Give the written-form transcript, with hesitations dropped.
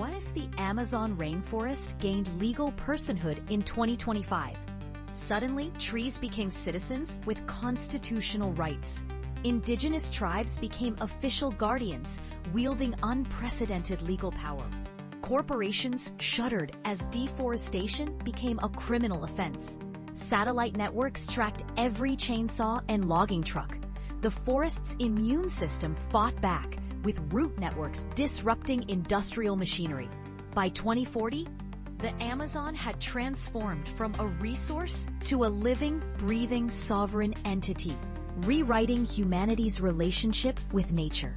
What if the Amazon rainforest gained legal personhood in 2025? Suddenly, trees became citizens with constitutional rights. Indigenous tribes became official guardians, wielding unprecedented legal power. Corporations shuddered as deforestation became a criminal offense. Satellite networks tracked every chainsaw and logging truck. The forest's immune system fought back, with root networks disrupting industrial machinery. By 2040, the Amazon had transformed from a resource to a living, breathing, sovereign entity, rewriting humanity's relationship with nature.